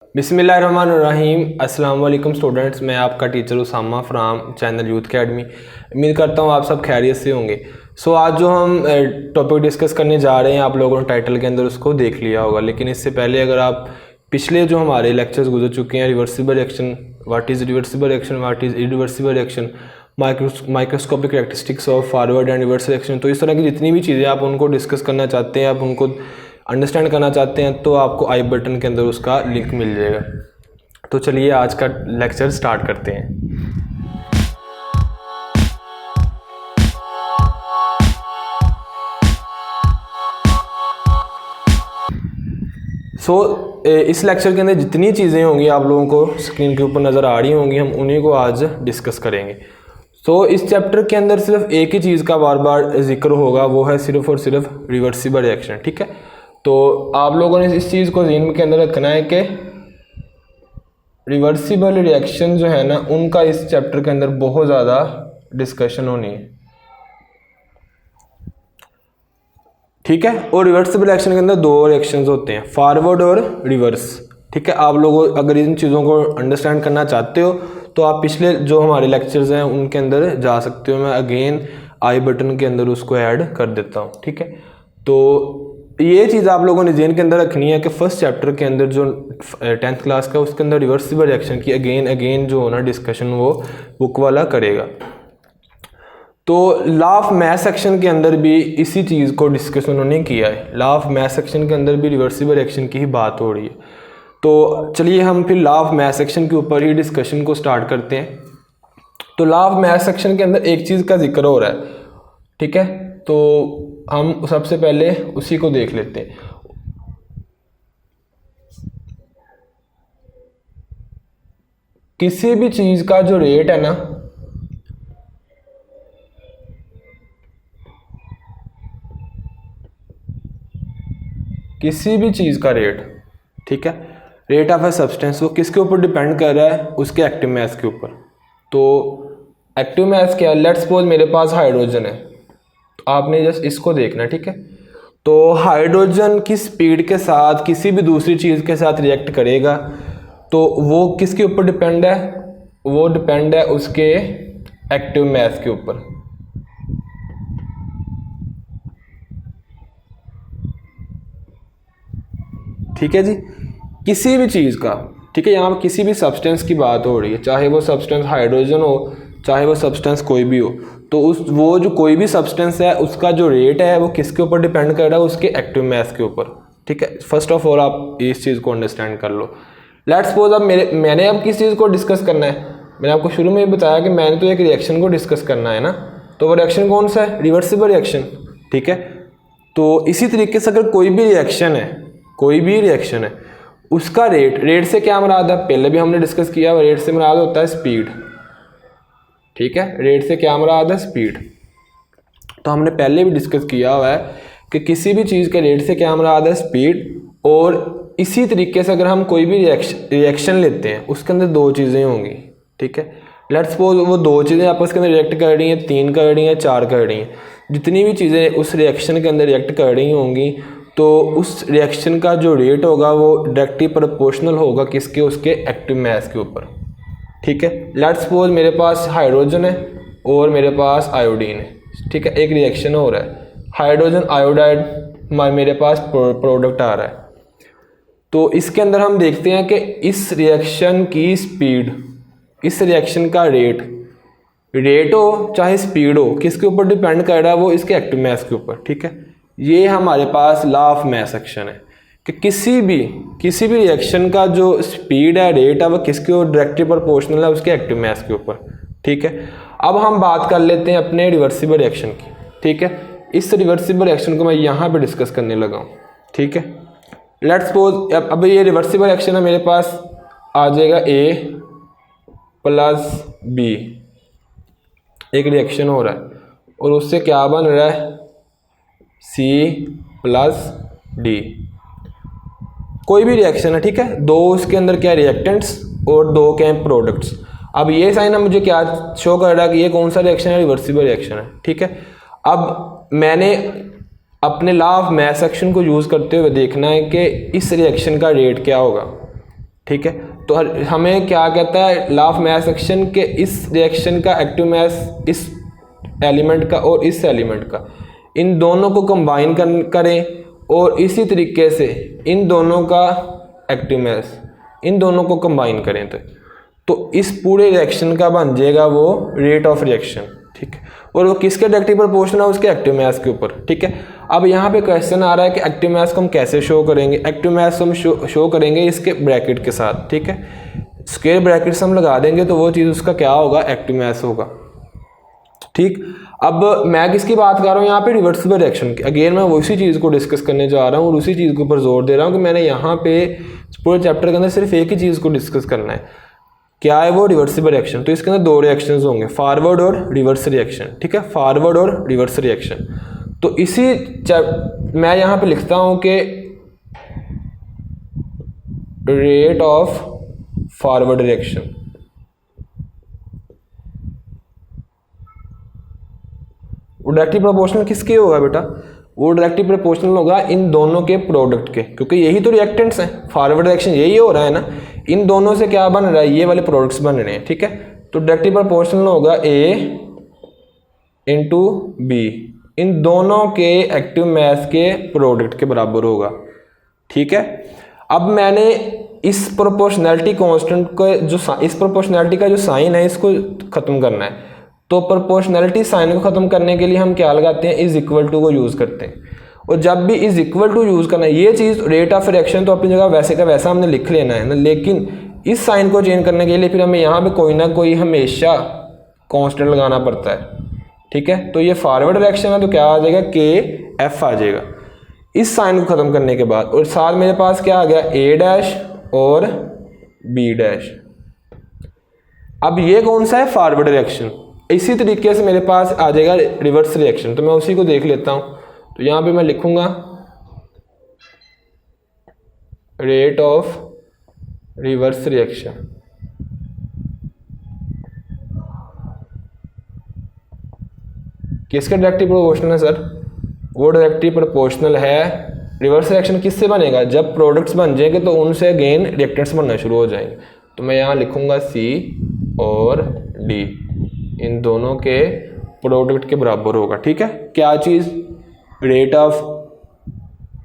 बिस्मिल्लाहिर्रहमानिर्रहीम। अस्सलाम वालेकुम स्टूडेंट्स, मैं आपका teacher Usama from channel youth academy. उम्मीद करता हूँ आप सब खैरियत से होंगे। आज जो हम टॉपिक डिस्कस करने जा रहे हैं, आप लोगों ने टाइटल के अंदर उसको देख लिया होगा, लेकिन इससे पहले अगर आप पिछले जो हमारे लेक्चर्स गुजर चुके हैं, reversible reaction, what is reversible reaction, what is irreversible reaction, microscopic characteristics of forward and reverse reaction, तो इस तरह की जितनी भी चीज़ें आप उनको डिस्कस करना चाहते हैं, आप उनको अंडरस्टैंड करना चाहते हैं, तो आपको आई बटन के अंदर उसका लिंक मिल जाएगा। तो चलिए आज का लेक्चर स्टार्ट करते हैं। इस लेक्चर के अंदर जितनी चीज़ें होंगी आप लोगों को स्क्रीन के ऊपर नज़र आ रही होंगी, हम उन्हीं को आज डिस्कस करेंगे। इस चैप्टर के अंदर सिर्फ एक ही चीज़ का बार बार जिक्र होगा, वो है सिर्फ और सिर्फ रिवर्सिबल रिएक्शन। ठीक है, तो आप लोगों ने इस चीज़ को ज़हन के अंदर रखना है कि रिवर्सिबल रिएक्शन जो है ना, उनका इस चैप्टर के अंदर बहुत ज़्यादा डिस्कशन होनी है। ठीक है, और रिवर्सिबल रिएक्शन के अंदर दो रिएक्शंस होते हैं, फॉरवर्ड और रिवर्स। ठीक है, आप लोग अगर इन चीज़ों को अंडरस्टैंड करना चाहते हो तो आप पिछले जो हमारे लेक्चर्स हैं उनके अंदर जा सकते हो। मैं अगेन आई बटन के अंदर उसको ऐड कर देता हूँ। ठीक है, तो ये चीज़ आप लोगों ने ज़हन के अंदर रखनी है कि फर्स्ट चैप्टर के अंदर जो 10th क्लास का, उसके अंदर रिवर्सिबल रिएक्शन की अगेन जो होना डिस्कशन वो बुक वाला करेगा। तो लॉ ऑफ मैथ सेक्शन के अंदर भी इसी चीज़ को डिस्कस उन्होंने किया है। लॉ ऑफ मैथ सेक्शन के अंदर भी रिवर्सिबल रिएक्शन की ही बात हो रही है। तो चलिए हम फिर लॉ ऑफ मैथ सेक्शन के ऊपर ही डिस्कशन को स्टार्ट करते हैं। तो लॉ ऑफ मैथ सेक्शन के अंदर एक चीज़ का जिक्र हो रहा है। ठीक है, तो हम सबसे पहले उसी को देख लेते हैं। किसी भी चीज़ का जो रेट है ना, किसी भी चीज़ का रेट, ठीक है, रेट ऑफ ए सब्सटेंस, वो किसके ऊपर डिपेंड कर रहा है? उसके एक्टिव मास के ऊपर। तो एक्टिव मास क्या है? लेट्स सपोज मेरे पास हाइड्रोजन है, तो आपने जस्ट इसको देखना। ठीक है, तो हाइड्रोजन की स्पीड के साथ किसी भी दूसरी चीज़ के साथ रिएक्ट करेगा, तो वो किसके ऊपर डिपेंड है? वो डिपेंड है उसके एक्टिव मास के ऊपर। ठीक है जी, किसी भी चीज़ का। ठीक है, यहाँ पर किसी भी सब्सटेंस की बात हो रही है, चाहे वो सब्सटेंस हाइड्रोजन हो, चाहे वो सब्सटेंस कोई भी हो, तो वो जो कोई भी सब्सटेंस है उसका जो रेट है वो किसके ऊपर डिपेंड कर रहा है? उसके एक्टिव मास के ऊपर। ठीक है, फर्स्ट ऑफ ऑल आप इस चीज़ को अंडरस्टैंड कर लो। लेट्स सपोज अब मैंने अब किस चीज़ को डिस्कस करना है? मैंने आपको शुरू में बताया कि मैंने तो एक रिएक्शन को डिस्कस करना है ना, तो वो रिएक्शन कौन सा है? Reversible reaction. ठीक है, तो इसी तरीके से अगर कोई भी रिएक्शन है, कोई भी रिएक्शन है, उसका रेट से क्या मुराद है? पहले भी हमने डिस्कस किया, रेट से मुराद होता है स्पीड। ठीक है, रेट से क्या मुराद है? स्पीड। तो हमने पहले भी डिस्कस किया हुआ है कि किसी भी चीज़ के रेट से क्या मुराद है? स्पीड। और इसी तरीके से अगर हम कोई भी रिएक्शन लेते हैं, उसके अंदर दो चीज़ें होंगी। ठीक है, लेट्स सपोज वो दो चीज़ें आपस के अंदर रिएक्ट कर रही हैं, 3 कर रही हैं, 4 कर रही हैं, जितनी भी चीज़ें उस रिएक्शन के अंदर रिएक्ट कर रही होंगी, तो उस रिएक्शन का जो रेट होगा वो डायरेक्टली प्रोपोर्शनल होगा किसके? उसके एक्टिव मास के ऊपर। ठीक है, लेट्स सपोज मेरे पास हाइड्रोजन है और मेरे पास आयोडीन है। ठीक है, एक रिएक्शन हो रहा है, हाइड्रोजन आयोडाइड, मेरे पास प्रोडक्ट आ रहा है। तो इसके अंदर हम देखते हैं कि इस रिएक्शन की स्पीड, इस रिएक्शन का रेट हो चाहे स्पीड हो, किसके ऊपर डिपेंड कर रहा है? वो इसके एक्टिव मास के ऊपर। ठीक है, ये हमारे पास लॉ ऑफ मास सेक्शन है कि किसी भी रिएक्शन का जो स्पीड है, रेट है, वो किसके ऊपर? डायरेक्टली प्रोपोर्शनल है उसके एक्टिव मास के ऊपर। ठीक है, अब हम बात कर लेते हैं अपने रिवर्सिबल रिएक्शन की। ठीक है, इस रिवर्सिबल रिएक्शन को मैं यहाँ पे डिस्कस करने लगा हूँ। ठीक है, लेट्स सपोज अब ये रिवर्सिबल रिएक्शन है, मेरे पास आ जाएगा A + B, एक रिएक्शन हो रहा है और उससे क्या बन रहा है? C + D। कोई भी रिएक्शन है, ठीक है, दो उसके अंदर क्या रिएक्टेंट्स और दो क्या हैं? प्रोडक्ट्स। अब ये साइन है मुझे क्या शो कर रहा है कि ये कौन सा रिएक्शन है? रिवर्सिबल रिएक्शन है। ठीक है, अब मैंने अपने लॉ ऑफ मैथ सेक्शन को यूज़ करते हुए देखना है कि इस रिएक्शन का रेट क्या होगा। ठीक है। तो हमें क्या कहता है, लॉ ऑफ मास एक्शन के इस रिएक्शन का एक्टिव मास इस एलिमेंट का और इस एलिमेंट का, इन दोनों को कंबाइन करें और इसी तरीके से इन दोनों का एक्टिव मास इन दोनों को कंबाइन करें तो इस पूरे रिएक्शन का बन जाएगा वो रेट ऑफ रिएक्शन, ठीक है। और वो किसके डायरेक्टली प्रोपोर्शनल है, उसके एक्टिव मास के ऊपर, ठीक है। अब यहाँ पे क्वेश्चन आ रहा है कि एक्टिव मास को हम कैसे शो करेंगे। एक्टिव मास हम शो करेंगे इसके ब्रैकेट के साथ, ठीक है। स्क्वायर ब्रैकेट्स हम लगा देंगे तो वो चीज़ उसका क्या होगा, एक्टिव मास होगा, ठीक। अब मैं किसकी बात कर रहा हूँ यहाँ पे, रिवर्सिबल रिएक्शन की। अगेन मैं उसी चीज़ को डिस्कस करने जा रहा हूँ और उसी चीज़ के ऊपर जोर दे रहा हूँ कि मैंने यहाँ पे पूरे चैप्टर के अंदर सिर्फ एक ही चीज़ को डिस्कस करना है, क्या है वो, रिवर्सिबल रिएक्शन। तो इसके अंदर दो रिएक्शंस होंगे, फॉरवर्ड और रिवर्स रिएक्शन, ठीक है, फॉरवर्ड और रिवर्स रिएक्शन। तो इसी मैं यहाँ पे लिखता हूँ कि रेट ऑफ फॉरवर्ड रिएक्शन, वो डायरेक्टली प्रोपोर्शनल किसके होगा बेटा, वो डायरेक्टली प्रोपोर्शनल होगा इन दोनों के प्रोडक्ट के, क्योंकि यही तो रिएक्टेंट्स हैं, फॉरवर्ड रिएक्शन यही हो रहा है ना, इन दोनों से क्या बन रहा है, ये वाले प्रोडक्ट्स बन रहे हैं, ठीक है। तो डायरेक्टली प्रोपोर्शनल होगा A इंटू B, इन दोनों के एक्टिव मास के प्रोडक्ट के बराबर होगा, ठीक है। अब मैंने इस प्रोपोर्शनैलिटी कांस्टेंट को इस प्रोपोर्शनैलिटी का जो साइन है इसको ख़त्म करना है। तो प्रोपोर्शनैलिटी साइन को ख़त्म करने के लिए हम क्या लगाते हैं, इज इक्वल टू को यूज़ करते हैं। और जब भी इज इक्वल टू यूज़ करना है, ये चीज़ रेट ऑफ रिएक्शन तो अपनी जगह वैसे का वैसा हमने लिख लेना है ना, लेकिन इस साइन को चेंज करने के लिए फिर हमें यहाँ पे कोई ना कोई हमेशा कांस्टेंट लगाना पड़ता है, ठीक है। तो ये फॉरवर्ड रिएक्शन है तो क्या आ जाएगा, KF आ जाएगा इस साइन को ख़त्म करने के बाद। और साथ मेरे पास क्या आ गया, A' और B'। अब ये कौन सा है, फॉरवर्ड रिएक्शन। इसी तरीके से मेरे पास आ जाएगा रिवर्स रिएक्शन, तो मैं उसी को देख लेता हूँ। तो यहाँ पे मैं लिखूंगा रेट ऑफ रिवर्स रिएक्शन, किसके डायरेक्टली प्रोपोर्शनल है सर, वो डायरेक्टली प्रोपोर्शनल है। रिवर्स रिएक्शन किससे बनेगा, जब प्रोडक्ट्स बन जाएंगे तो उनसे अगेन रिएक्टेंट्स बनना शुरू हो जाएंगे। तो मैं यहाँ लिखूंगा C और D, इन दोनों के प्रोडक्ट के बराबर होगा, ठीक है। क्या चीज़, रेट ऑफ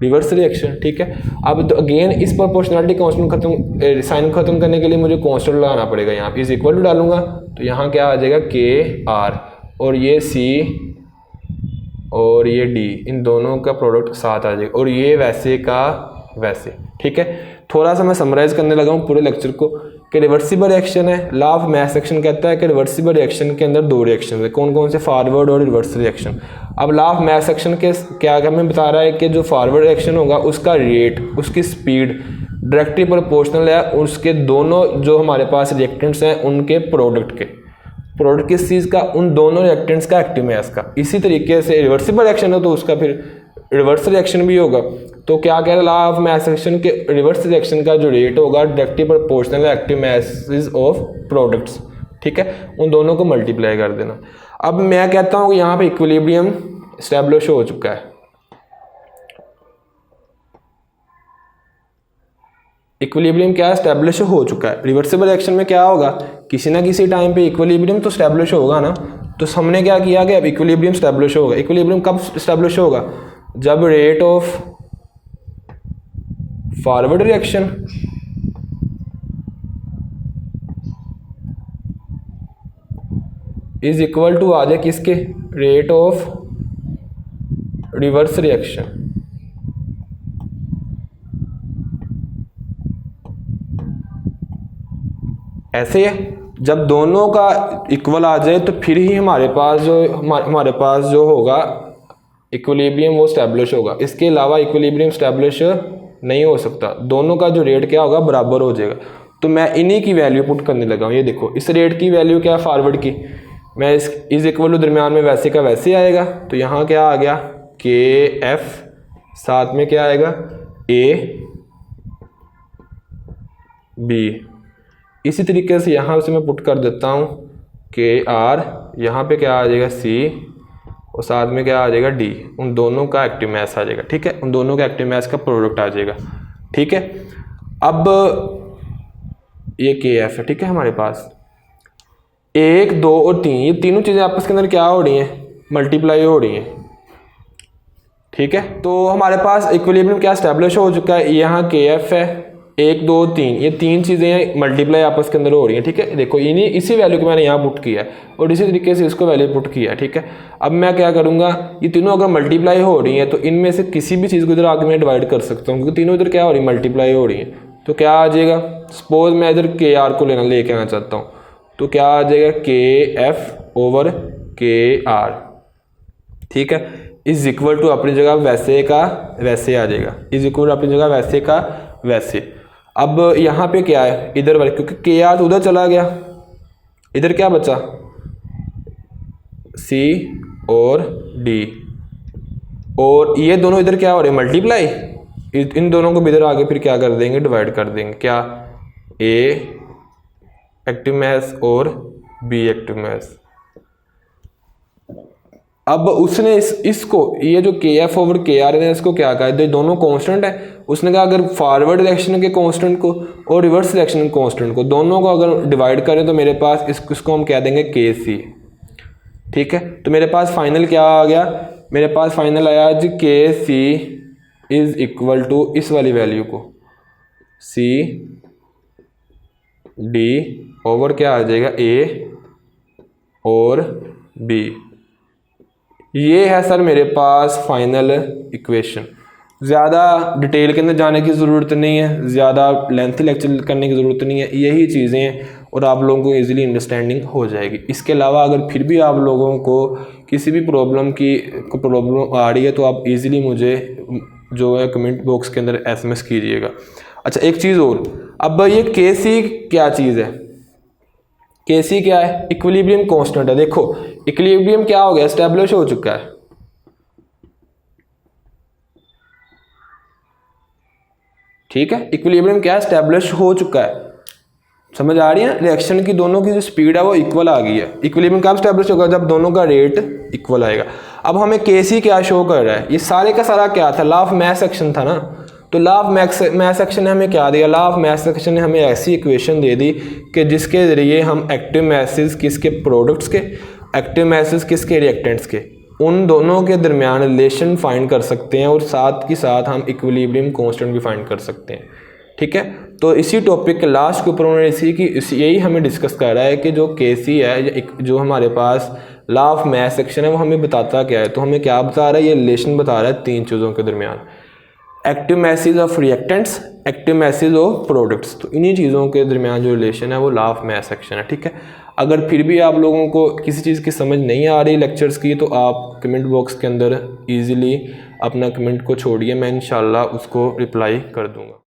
रिवर्स रिएक्शन, ठीक है। अब तो अगेन इस प्रोपोर्शनैलिटी कांस्टेंट खत्म, साइन खत्म करने के लिए मुझे कांस्टेंट लगाना पड़ेगा। यहाँ पे इज इक्वल टू डालूंगा तो यहाँ क्या आ जाएगा, KR, और ये C और ये D, इन दोनों का प्रोडक्ट साथ आ जाएगा, और ये वैसे का वैसे, ठीक है। थोड़ा सा मैं समराइज करने लगा हूँ पूरे लेक्चर को कि रिवर्सिबल रिएक्शन है। लॉ ऑफ मास एक्शन कहता है कि रिवर्सिबल रिएक्शन के अंदर दो रिएक्शन है, कौन कौन से, फॉरवर्ड और रिवर्स रिएक्शन। अब लॉ ऑफ मास एक्शन के क्या हमें बता रहा है कि जो फॉरवर्ड रिएक्शन होगा उसका रेट, उसकी स्पीड डायरेक्टली प्रोपोर्शनल है उसके दोनों जो हमारे पास रिएक्टेंट्स हैं उनके प्रोडक्ट के। प्रोडक्ट किस चीज़ का, उन दोनों रिएक्टेंट्स का एक्टिव मास का। इसी तरीके से रिवर्सिबल रिएक्शन है तो उसका फिर रिवर्स रिएक्शन भी होगा। तो क्या कह रहा है लॉ ऑफ मास एक्शन के, रिवर्स रिएक्शन का जो रेट होगा directly proportional active masses of products, ठीक है, उन दोनों को मल्टीप्लाई कर देना। अब मैं कहता हूँ कि यहाँ पे इक्विलिब्रियम एस्टैब्लिश हो चुका है। इक्विलिब्रियम क्या एस्टैब्लिश हो चुका है। रिवर्सिबल रिएक्शन में क्या होगा, किसी ना किसी टाइम पे इक्विलिब्रियम तो एस्टैब्लिश होगा ना। तो हमने क्या किया कि अब इक्विलिब्रियम एस्टैब्लिश होगा। इक्विलिब्रियम कब एस्टैब्लिश होगा, जब rate of forward reaction is equal to आ जाए किसके, रेट ऑफ रिवर्स रिएक्शन। ऐसे है, जब दोनों का इक्वल आ जाए तो फिर ही हमारे पास जो होगा इक्विलिब्रियम वो स्टैब्लिश होगा। इसके अलावा इक्विलिब्रियम स्टैब्लिश नहीं हो सकता, दोनों का जो रेट क्या होगा बराबर हो जाएगा। तो मैं इन्हीं की वैल्यू पुट करने लगा हूँ। ये देखो इस रेट की वैल्यू क्या है फॉरवर्ड की, मैं इस इक्वल टू दरमियान में वैसे का वैसे आएगा। तो यहाँ क्या आ गया KF, साथ में क्या आएगा AB। इसी तरीके से यहाँ से मैं पुट कर देता हूँ KR, यहाँ पे क्या आ जाएगा C, और साथ में क्या आ जाएगा D। उन दोनों का एक्टिव मास आ जाएगा, ठीक है, उन दोनों का एक्टिव मास का प्रोडक्ट आ जाएगा, ठीक है। अब ये के एफ है, ठीक है। हमारे पास 1 2 और 3, ये तीनों चीज़ें आपस के अंदर क्या हो रही हैं, मल्टीप्लाई हो रही हैं, ठीक है। तो हमारे पास इक्विलिब्रियम क्या इस्टेब्लिश हो चुका है, यहाँ के एफ है 1 2 3, ये तीन चीज़ें मल्टीप्लाई आपस के अंदर हो रही हैं, ठीक है। देखो इन्हीं इसी वैल्यू को मैंने यहाँ पुट किया है और इसी तरीके से इसको वैल्यू पुट किया है, ठीक है। अब मैं क्या करूँगा, ये तीनों अगर मल्टीप्लाई हो रही हैं तो इनमें से किसी भी चीज़ को इधर आगे मैं डिवाइड कर सकता हूँ, क्योंकि तीनों इधर क्या हो रही है, मल्टीप्लाई हो रही हैं। तो क्या आ जाएगा, सपोज मैं इधर के आर को लेके आना चाहता हूँ, तो क्या आ जाएगा के एफ ओवर के आर, ठीक है, इज इक्वल टू अपनी जगह वैसे का वैसे आ जाएगा, इज इक्वल टू अपनी जगह वैसे का वैसे। अब यहाँ पे क्या है, इधर वाले, क्योंकि के आर उधर चला गया, इधर क्या बचा, सी और डी, और ये दोनों इधर क्या हो रहे हैं, मल्टीप्लाई, इन दोनों को भी इधर आगे फिर क्या कर देंगे, डिवाइड कर देंगे, क्या, ए एक्टिव मास और बी एक्टिव मास। अब उसने इसको, ये जो के एफ ओवर के आर है, इसको क्या कहा, ये दोनों कांस्टेंट है। उसने कहा अगर फॉरवर्ड डायरेक्शन के कांस्टेंट को और रिवर्स डायरेक्शन के कांस्टेंट को, दोनों को अगर डिवाइड करें तो मेरे पास इसको हम कह देंगे के सी, ठीक है। तो मेरे पास फाइनल क्या आ गया, मेरे पास फाइनल आया जी के सी इज इक्वल टू इस वाली वैल्यू को, सी डी ओवर क्या आ जाएगा, ए और बी। ये है सर मेरे पास फाइनल इक्वेशन। ज़्यादा डिटेल के अंदर जाने की ज़रूरत नहीं है, ज़्यादा लेंथी लेक्चर करने की ज़रूरत नहीं है, यही चीज़ें हैं और आप लोगों को इजीली अंडरस्टैंडिंग हो जाएगी। इसके अलावा अगर फिर भी आप लोगों को किसी भी प्रॉब्लम आ रही है तो आप इजीली मुझे जो है कमेंट बॉक्स के अंदर SMS कीजिएगा। अच्छा एक चीज़ और, अब ये के सी क्या चीज़ है, के सी क्या है, इक्विलिब्रियम कांस्टेंट है। देखो इक्विलिब्रियम क्या हो गया, एस्टेब्लिश हो चुका है, ठीक है। इक्विलिब्रियम क्या एस्टेब्लिश हो चुका है, समझ आ रही है, रिएक्शन की दोनों की जो स्पीड है वो इक्वल आ गई है। इक्विलिब्रियम कब एस्टेब्लिश होगा, जब दोनों का रेट इक्वल आएगा। अब हमें के सी क्या शो कर रहा है, ये सारे का सारा क्या था, लॉ ऑफ मास एक्शन था ना। तो लॉ ऑफ मास एक्शन ने हमें क्या दिया, लॉ ऑफ मास एक्शन ने हमें ऐसी इक्वेशन दे दी कि जिसके ज़रिए हम एक्टिव मासेस किसके, प्रोडक्ट्स के, एक्टिव मासेस किसके, रिएक्टेंट्स के, उन दोनों के दरमियान रिलेशन फाइंड कर सकते हैं और साथ के साथ हम इक्विलिब्रियम कांस्टेंट भी फाइंड कर सकते हैं, ठीक है। तो इसी टॉपिक के लास्ट के ऊपर उन्होंने यही हमें डिस्कस कर रहा है कि जो के सी है, जो हमारे पास लॉ ऑफ मास एक्शन है, वो हमें बताता क्या है। तो हमें क्या बता रहा है, ये रिलेशन बता रहा है तीन चीज़ों के दरमियान, active masses of reactants, active masses of products. तो इन्हीं चीज़ों के दरमियान जो रिलेशन है वो लॉ ऑफ मास एक्शन है, ठीक है। अगर फिर भी आप लोगों को किसी चीज़ की समझ नहीं आ रही लेक्चर्स की, तो आप कमेंट बॉक्स के अंदर ईज़िली अपना कमेंट को छोड़िए, मैं इंशाल्लाह उसको रिप्लाई कर दूँगा।